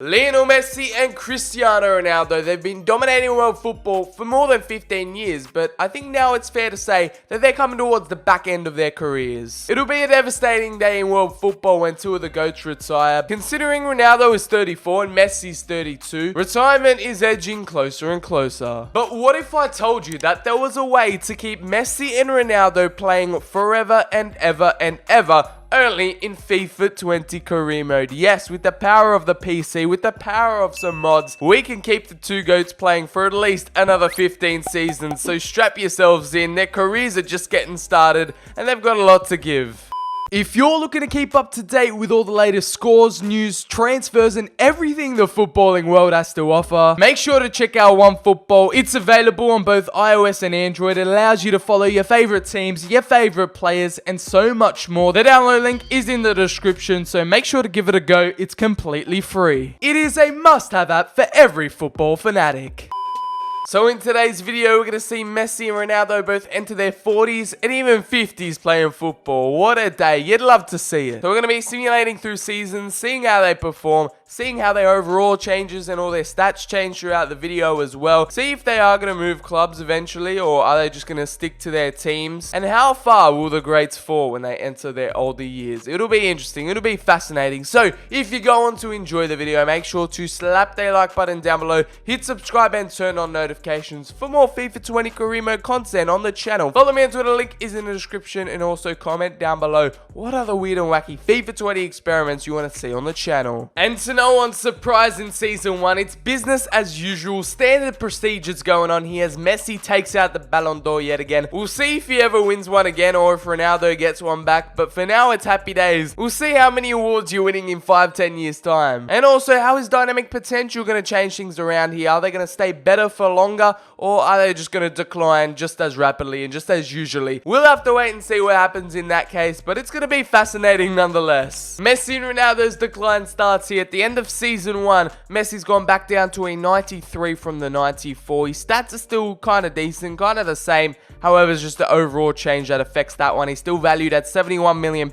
Lionel Messi and Cristiano Ronaldo, they've been dominating world football for more than 15 years, but I think now it's fair to say that they're coming towards the back end of their careers. It'll be a devastating day in world football when two of the GOATs retire. Considering Ronaldo is 34 and Messi's 32, retirement is edging closer and closer. But what if I told you that there was a way to keep Messi and Ronaldo playing forever and ever and ever, only in FIFA 20 career mode? Yes, with the power of the PC, with the power of some mods, we can keep the two GOATs playing for at least another 15 seasons. So strap yourselves in, their careers are just getting started and they've got a lot to give. If you're looking to keep up to date with all the latest scores, news, transfers, and everything the footballing world has to offer, make sure to check out OneFootball. It's available on both iOS and Android. It allows you to follow your favorite teams, your favorite players, and so much more. The download link is in the description, so make sure to give it a go. It's completely free. It is a must-have app for every football fanatic. So in today's video, we're going to see Messi and Ronaldo both enter their 40s and even 50s playing football. What a day. You'd love to see it. So we're going to be simulating through seasons, seeing how they perform, seeing how their overall changes and all their stats change throughout the video as well. See if they are going to move clubs eventually, or are they just going to stick to their teams? And how far will the greats fall when they enter their older years? It'll be interesting. It'll be fascinating. So if you're going to enjoy the video, make sure to slap that like button down below, hit subscribe and turn on notifications for more FIFA 20 career mode content on the channel. Follow me on Twitter, link is in the description, and also comment down below what other weird and wacky FIFA 20 experiments you want to see on the channel. And to no one's surprise, in season 1, it's business as usual, standard procedures going on here as Messi takes out the Ballon d'Or yet again. We'll see if he ever wins one again or if Ronaldo gets one back, but for now it's happy days. We'll see how many awards you're winning in 5-10 years time, and also how is dynamic potential going to change things around here. Are they going to stay better for longer, or are they just going to decline just as rapidly and just as usually? We'll have to wait and see what happens in that case, but it's going to be fascinating nonetheless. Messi and Ronaldo's decline starts here at the end of season 1. Messi's gone back down to a 93 from the 94. His stats are still kind of decent, kind of the same. However, it's just the overall change that affects that one. He's still valued at £71 million.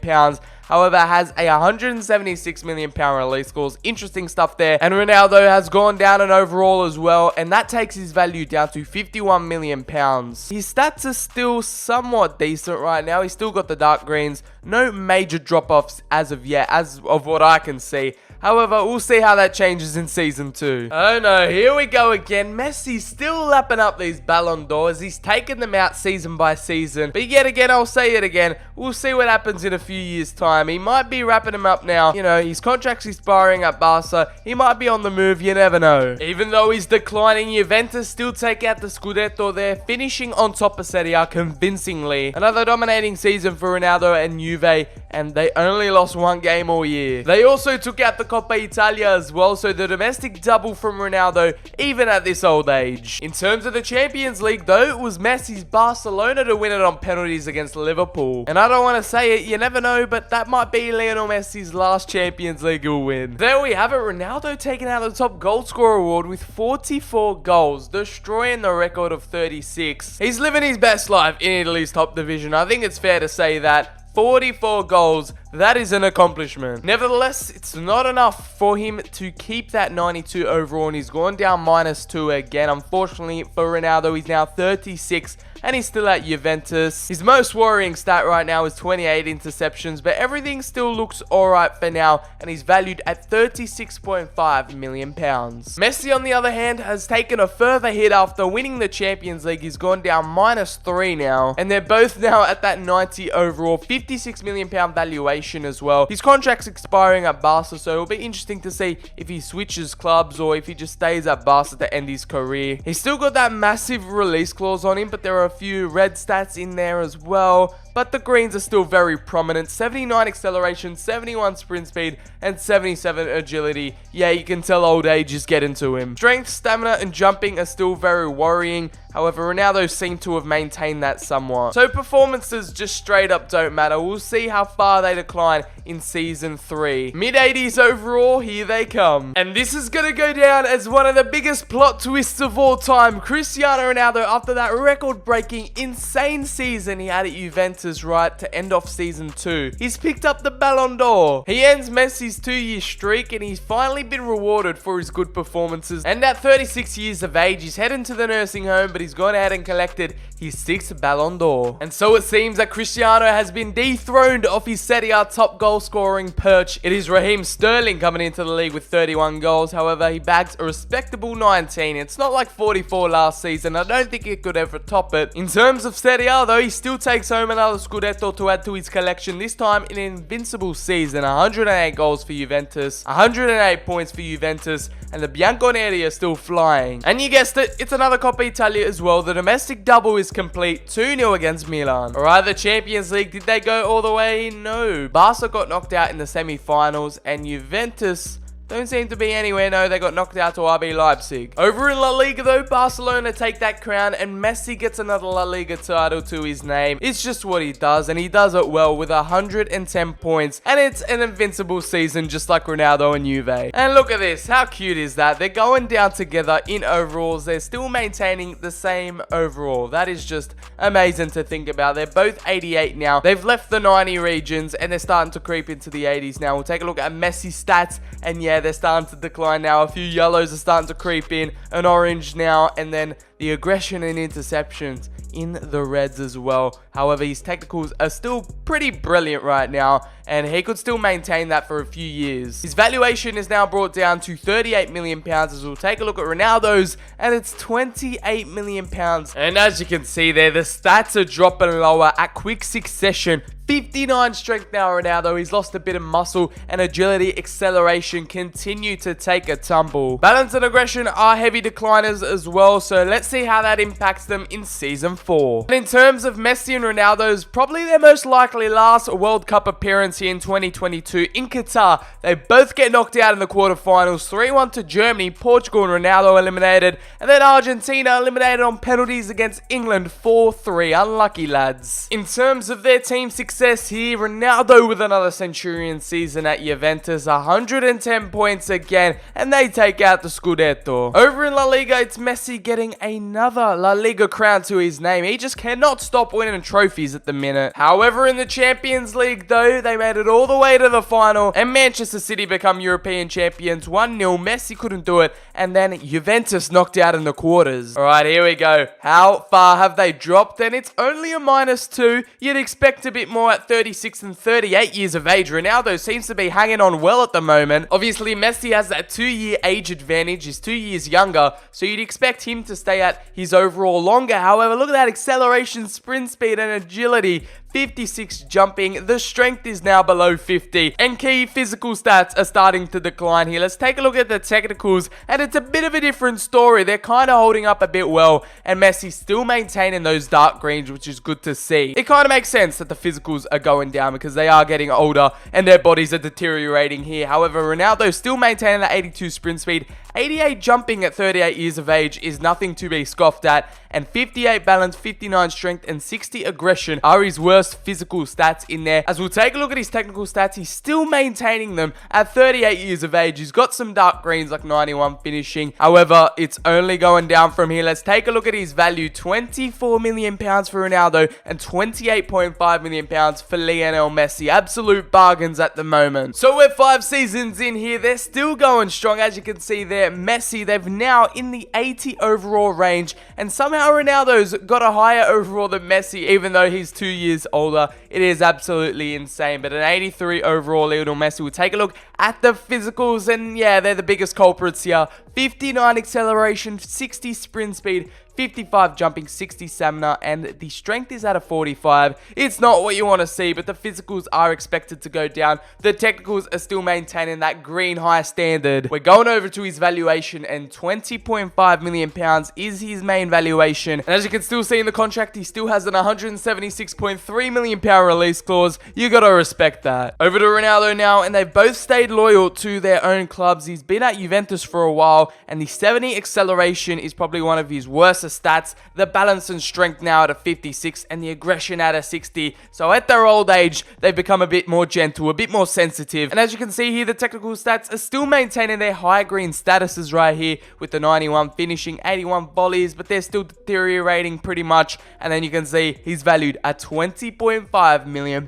However, has a £176 million release clause. Interesting stuff there. And Ronaldo has gone down in overall as well, and that takes his value down to £51 million. His stats are still somewhat decent right now. He's still got the dark greens. No major drop-offs as of yet, as of what I can see. However, we'll see how that changes in season 2. Oh no, here we go again. Messi's still lapping up these Ballon d'Ors. He's taken them out season by season. But yet again, I'll say it again, we'll see what happens in a few years' time. He might be wrapping them up now. You know, his contract's expiring at Barca. He might be on the move, you never know. Even though he's declining, Juventus still take out the Scudetto there, finishing on top of Serie A convincingly. Another dominating season for Ronaldo and Juve, and they only lost one game all year. They also took out the Coppa Italia as well, so the domestic double from Ronaldo, even at this old age. In terms of the Champions League though, it was Messi's Barcelona to win it on penalties against Liverpool. And I don't want to say it, you never know, but that might be Lionel Messi's last Champions League he'll win. There we have it, Ronaldo taking out the top goal scorer award with 44 goals, destroying the record of 36. He's living his best life in Italy's top division. I think it's fair to say that. 44 goals, that is an accomplishment. Nevertheless, it's not enough for him to keep that 92 overall, and he's gone down -2 again. Unfortunately for Ronaldo, he's now 36 and he's still at Juventus. His most worrying stat right now is 28 interceptions, but everything still looks alright for now, and he's valued at £36.5 million. Messi, on the other hand, has taken a further hit after winning the Champions League. He's gone down -3 now, and they're both now at that 90 overall, £56 million valuation as well. His contract's expiring at Barca, so it'll be interesting to see if he switches clubs or if he just stays at Barca to end his career. He's still got that massive release clause on him, but there are a few red stats in there as well. But the greens are still very prominent. 79 acceleration, 71 sprint speed, and 77 agility. Yeah, you can tell old age is getting to him. Strength, stamina, and jumping are still very worrying. However, Ronaldo seemed to have maintained that somewhat. So performances just straight up don't matter. We'll see how far they decline in season 3. Mid-80s overall, here they come. And this is going to go down as one of the biggest plot twists of all time. Cristiano Ronaldo, after that record-breaking, insane season he had at Juventus, performances right to end off season 2. He's picked up the Ballon d'Or. He ends Messi's 2-year streak and he's finally been rewarded for his good performances. And at 36 years of age, he's heading to the nursing home, but he's gone ahead and collected his 6th Ballon d'Or. And so it seems that Cristiano has been dethroned off his Serie A top goal scoring perch. It is Raheem Sterling coming into the league with 31 goals. However, he bags a respectable 19. It's not like 44 last season. I don't think he could ever top it. In terms of Serie A though, he still takes home another Scudetto to add to his collection, this time in an invincible season. 108 goals for Juventus, 108 points for Juventus, and the Bianconeri are still flying. And you guessed it, it's another Coppa Italia as well. The domestic double is complete, 2-0 against Milan. Alright, the Champions League, did they go all the way? No. Barca got knocked out in the semi-finals, and Juventus don't seem to be anywhere. No, they got knocked out to RB Leipzig. Over in La Liga though, Barcelona take that crown and Messi gets another La Liga title to his name. It's just what he does, and he does it well with 110 points, and it's an invincible season just like Ronaldo and Juve. And look at this, how cute is that? They're going down together in overalls. They're still maintaining the same overall. That is just amazing to think about. They're both 88 now. They've left the 90 regions and they're starting to creep into the 80s now. We'll take a look at Messi's stats, and yeah, they're starting to decline now. A few yellows are starting to creep in, an orange now, and then the aggression and interceptions in the reds as well. However, his technicals are still pretty brilliant right now, and he could still maintain that for a few years. His valuation is now brought down to £38 million, as we'll take a look at Ronaldo's, and it's £28 million. And as you can see there, the stats are dropping lower at quick succession. 59 strength now, Ronaldo. He's lost a bit of muscle, and agility, acceleration continue to take a tumble. Balance and aggression are heavy decliners as well, so let's see how that impacts them in Season 4. And in terms of Messi and Ronaldo's, probably their most likely last World Cup appearance here in 2022 in Qatar. They both get knocked out in the quarterfinals, 3-1 to Germany, Portugal and Ronaldo eliminated, and then Argentina eliminated on penalties against England 4-3. Unlucky lads. In terms of their team success here, Ronaldo with another Centurion season at Juventus, 110 points again, and they take out the Scudetto. Over in La Liga, it's Messi getting another La Liga crown to his name. He just cannot stop winning trophies at the minute. However, in the Champions League though, they made it all the way to the final, and Manchester City become European champions 1-0. Messi couldn't do it, and then Juventus knocked out in the quarters. Alright, here we go. How far have they dropped? And it's only a -2. You'd expect a bit more at 36 and 38 years of age. Ronaldo seems to be hanging on well at the moment. Obviously, Messi has that 2-year age advantage. He's 2 years younger, so you'd expect him to stay at his overall longer. However, look at that acceleration, sprint speed, and agility. 56 jumping. The strength is now below 50, and key physical stats are starting to decline here. Let's take a look at the technicals, and it's a bit of a different story. They're kind of holding up a bit well, and Messi's still maintaining those dark greens, which is good to see. It kind of makes sense that the physicals are going down because they are getting older and their bodies are deteriorating here. However, Ronaldo's still maintaining that 82 sprint speed. 88 jumping at 38 years of age is nothing to be scoffed at, and 58 balance, 59 strength, and 60 aggression are his worst physical stats in there. As we'll take a look at his technical stats, he's still maintaining them at 38 years of age. He's got some dark greens like 91 finishing. However, it's only going down from here. Let's take a look at his value. £24 million for Ronaldo and £28.5 million for Lionel Messi. Absolute bargains at the moment. So we're 5 seasons in here. They're still going strong, as you can see there. Messi, they've now in the 80 overall range, and somehow Ronaldo's got a higher overall than Messi, even though he's 2 years older. It is absolutely insane. But an 83 overall, Lionel Messi. We'll take a look at the physicals, and yeah, they're the biggest culprits here. 59 acceleration, 60 sprint speed, 55 jumping, 60 stamina, and the strength is at a 45. It's not what you want to see, but the physicals are expected to go down. The technicals are still maintaining that green high standard. We're going over to his valuation, and £20.5 million is his main valuation. And as you can still see in the contract, he still has an £176.3 million release clause. You gotta respect that. Over to Ronaldo now, and they've both stayed loyal to their own clubs. He's been at Juventus for a while, and the 70 acceleration is probably one of his worst of stats, the balance and strength now at a 56 and the aggression at a 60. So at their old age, they've become a bit more gentle, a bit more sensitive. And as you can see here, the technical stats are still maintaining their high green statuses right here with the 91 finishing, 81 volleys, but they're still deteriorating pretty much. And then you can see he's valued at £20.5 million.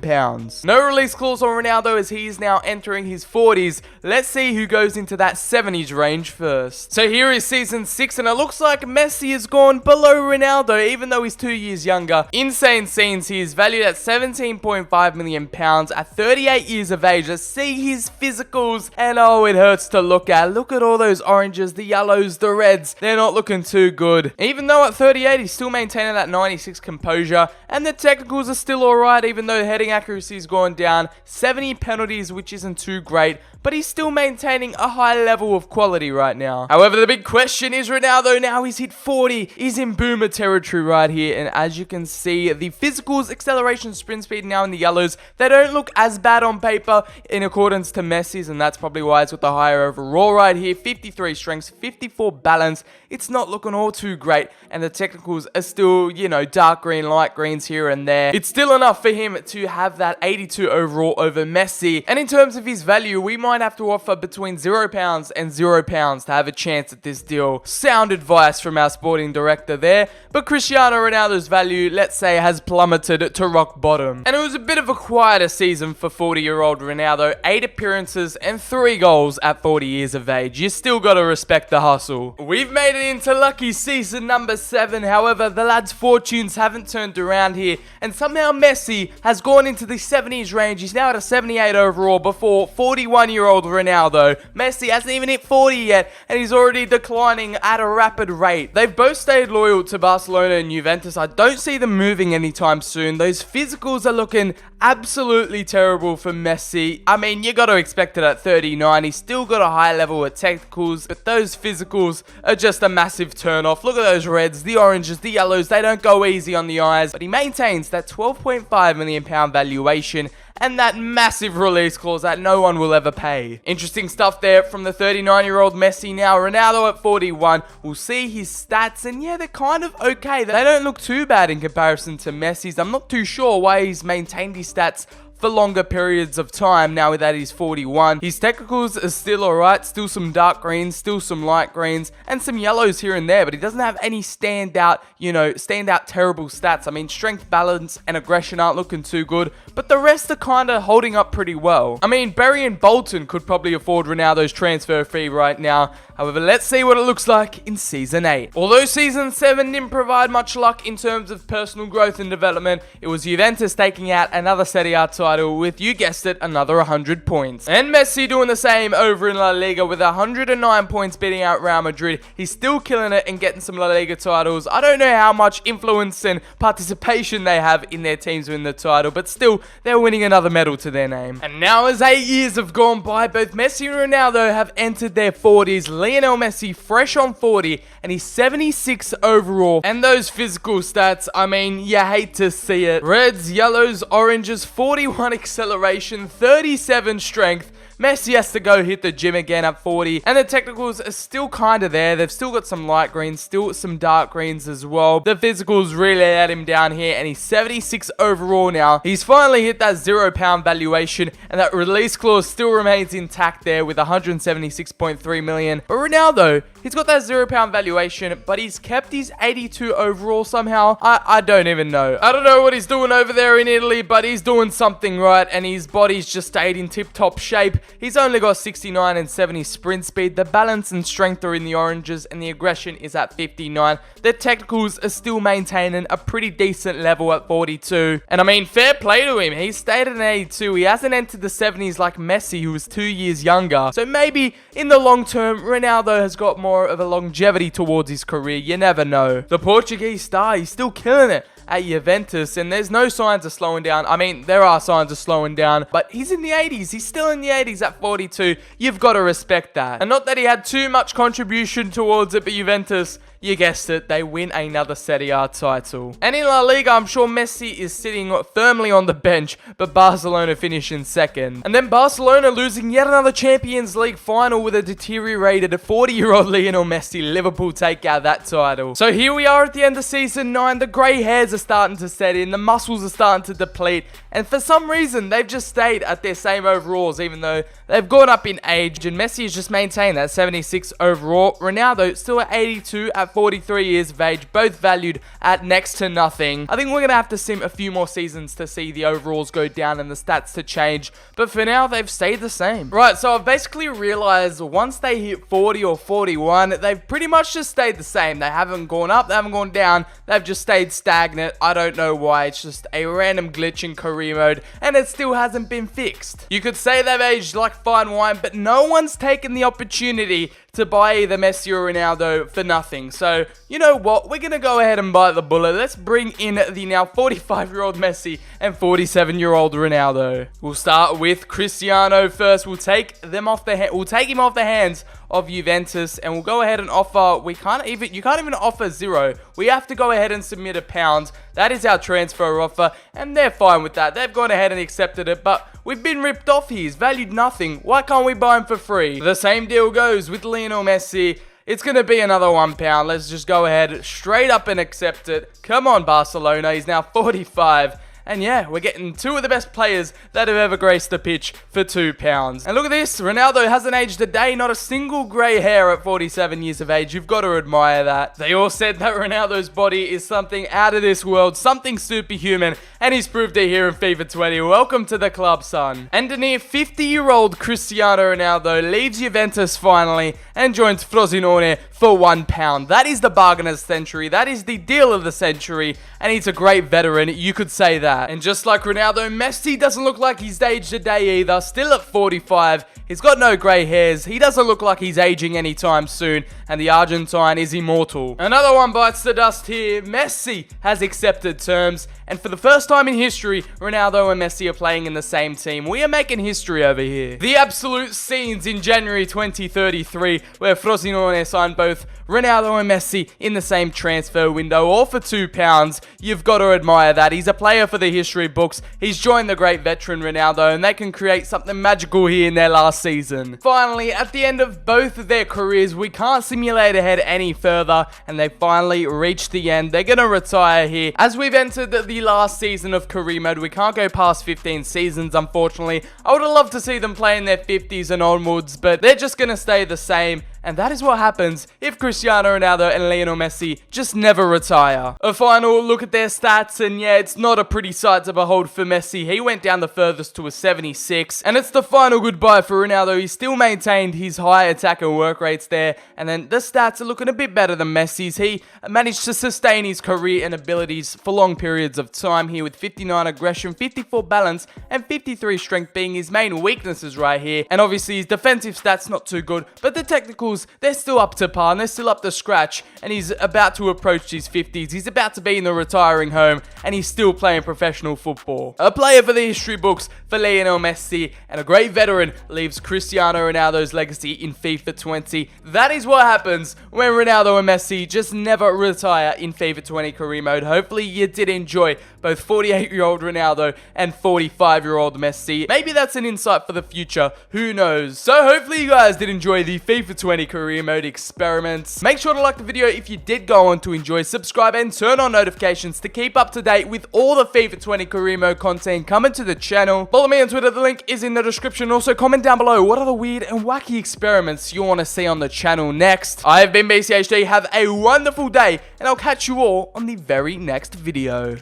No release clause on Ronaldo as he is now entering his 40s. Let's see who goes into that 70s range first. So here is season 6 and it looks like Messi has gone below Ronaldo even though he's 2 years younger. Insane scenes, he is valued at £17.5 million at 38 years of age. Let's see his physicals and oh, it hurts to look at. Look at all those oranges, the yellows, the reds. They're not looking too good. Even though at 38 he's still maintaining that 96 composure and the technicals are still alright even though heading accuracy's gone down. 70 penalties, which isn't too great, but he's still maintaining a high level of quality right now. However, the big question is Ronaldo now he's hit 40. He's in boomer territory right here. And as you can see, the physicals, acceleration, sprint speed now in the yellows, they don't look as bad on paper in accordance to Messi's. And that's probably why it's with the higher overall right here. 53 strengths, 54 balance. It's not looking all too great. And the technicals are still, you know, dark green, light greens here and there. It's still enough for him to have that 82 overall over Messi. And in terms of his value, we might have to offer between £0 and £0 to have a chance at this deal. Sound advice from our sporting director there. But Cristiano Ronaldo's value, let's say, has plummeted to rock bottom. And it was a bit of a quieter season for 40-year-old Ronaldo. 8 appearances and 3 goals at 40 years of age. You still gotta respect the hustle. We've made it into lucky season number 7. However, the lad's fortunes haven't turned around here. And somehow Messi has gone into the 70s range. He's now at a 78 overall before 41-year-old Ronaldo. Messi hasn't even hit 40 yet and he's already declining at a rapid rate. They've both stayed loyal to Barcelona and Juventus. I don't see them moving anytime soon. Those physicals are looking absolutely terrible for Messi. I mean, you got to expect it at 39. He's still got a high level of technicals, but those physicals are just a massive turn off. Look at those reds, the oranges, the yellows. They don't go easy on the eyes, but he maintains that £12.5 million valuation and that massive release clause that no one will ever pay. Interesting stuff there from the 39-year-old Messi. Now Ronaldo at 41. We'll see his stats and yeah, they're kind of okay. They don't look too bad in comparison to Messi's. I'm not too sure why he's maintained his stats for longer periods of time now that he's 41. His technicals are still alright, still some dark greens, still some light greens, and some yellows here and there, but he doesn't have any standout terrible stats. I mean, strength, balance, and aggression aren't looking too good, but the rest are kind of holding up pretty well. I mean, Barry and Bolton could probably afford Ronaldo's transfer fee right now. However, let's see what it looks like in Season 8. Although Season 7 didn't provide much luck in terms of personal growth and development, it was Juventus taking out another Serie A title with, you guessed it, another 100 points. And Messi doing the same over in La Liga with 109 points beating out Real Madrid. He's still killing it and getting some La Liga titles. I don't know how much influence and participation they have in their teams winning the title, but still, they're winning another medal to their name. And now as 8 years have gone by, both Messi and Ronaldo have entered their 40s. Lionel Messi fresh on 40 and he's 76 overall. And those physical stats, I mean, you hate to see it. Reds, yellows, oranges, 41 acceleration, 37 strength. Messi has to go hit the gym again at 40. And the technicals are still kind of there. They've still got some light greens, still some dark greens as well. The physicals really let him down here. And he's 76 overall now. He's finally hit that £0 valuation. And that release clause still remains intact there with 176.3 million. But Ronaldo, he's got that £0 valuation. But he's kept his 82 overall somehow. I don't even know. I don't know what he's doing over there in Italy. But he's doing something right. And his body's just stayed in tip-top shape. He's only got 69 and 70 sprint speed. The balance and strength are in the oranges and the aggression is at 59. The technicals are still maintaining a pretty decent level at 42. And I mean, fair play to him. He stayed at an 82. He hasn't entered the 70s like Messi, who was 2 years younger. So maybe in the long term, Ronaldo has got more of a longevity towards his career. You never know. The Portuguese star, he's still killing it at Juventus, and there's no signs of slowing down. I mean, there are signs of slowing down, but he's in the 80s. He's still in the 80s at 42. You've got to respect that. And not that he had too much contribution towards it, but Juventus, you guessed it, they win another Serie A title. And in La Liga, I'm sure Messi is sitting firmly on the bench, but Barcelona finish in second. And then Barcelona losing yet another Champions League final with a deteriorated 40-year-old Lionel Messi. Liverpool take out that title. So here we are at the end of season 9. The grey hairs are starting to set in. The muscles are starting to deplete. And for some reason, they've just stayed at their same overalls, even though they've gone up in age. And Messi has just maintained that 76 overall. Ronaldo still at 82 at 43 years of age, both valued at next to nothing. I think we're going to have to sim a few more seasons to see the overalls go down and the stats to change. But for now, they've stayed the same. Right, so I've basically realized once they hit 40 or 41, they've pretty much just stayed the same. They haven't gone up, they haven't gone down, they've just stayed stagnant. I don't know why. It's just a random glitch in career mode, and it still hasn't been fixed. You could say they've aged like fine wine, but no one's taken the opportunity to buy either Messi or Ronaldo for nothing. So, you know what? We're going to go ahead and bite the bullet. Let's bring in the now 45-year-old Messi and 47-year-old Ronaldo. We'll start with Cristiano first. We'll take him off the hands of Juventus, and we'll go ahead and offer, you can't even offer zero. We have to go ahead and submit £1. That is our transfer offer, and they're fine with that. They've gone ahead and accepted it, but we've been ripped off here. He's valued nothing. Why can't we buy him for free? The same deal goes with Lionel Messi. It's going to be another £1. Let's just go ahead straight up and accept it. Come on, Barcelona. He's now 45. And yeah, we're getting two of the best players that have ever graced the pitch for £2. And look at this, Ronaldo hasn't aged a day, not a single grey hair at 47 years of age. You've got to admire that. They all said that Ronaldo's body is something out of this world, something superhuman, and he's proved it here in FIFA 20. Welcome to the club, son. And a near 50-year-old Cristiano Ronaldo leaves Juventus finally and joins Frosinone for £1. That is the bargain of the century. That is the deal of the century, and he's a great veteran. You could say that. And just like Ronaldo, Messi doesn't look like he's aged a day either. Still at 45. He's got no grey hairs. He doesn't look like he's aging anytime soon. And the Argentine is immortal. Another one bites the dust here. Messi has accepted terms. And for the first time in history, Ronaldo and Messi are playing in the same team. We are making history over here. The absolute scenes in January 2033, where Frosinone signed both Ronaldo and Messi in the same transfer window, all for £2. You've got to admire that. He's a player for the history books. He's joined the great veteran Ronaldo, and they can create something magical here in their last season. Finally, at the end of both of their careers, we can't simulate ahead any further, and they finally reached the end. They're going to retire here. As we've entered the last season of career mode, we can't go past 15 seasons, unfortunately. I would have loved to see them play in their 50s and onwards, but they're just going to stay the same. And that is what happens if Cristiano Ronaldo and Lionel Messi just never retire. A final look at their stats, and yeah, it's not a pretty sight to behold for Messi. He went down the furthest to a 76, and it's the final goodbye for Ronaldo. He still maintained his high attack and work rates there, and then the stats are looking a bit better than Messi's. He managed to sustain his career and abilities for long periods of time here with 59 aggression, 54 balance, and 53 strength being his main weaknesses right here. And obviously his defensive stats not too good, but the technical they're still up to par and they're still up to scratch, and he's about to approach his 50s. He's about to be in the retiring home, and he's still playing professional football. A player for the history books for Lionel Messi, and a great veteran leaves Cristiano Ronaldo's legacy in FIFA 20. That is what happens when Ronaldo and Messi just never retire in FIFA 20 career mode. Hopefully you did enjoy both 48-year-old Ronaldo and 45-year-old Messi. Maybe that's an insight for the future. Who knows? So hopefully you guys did enjoy the FIFA 20 career mode experiments. Make sure to like the video if you did go on to enjoy, subscribe and turn on notifications to keep up to date with all the FIFA 20 career mode content coming to the channel. Follow me on Twitter, the link is in the description. Also comment down below what other weird and wacky experiments you want to see on the channel next. I have been BCHD, have a wonderful day, and I'll catch you all on the very next video.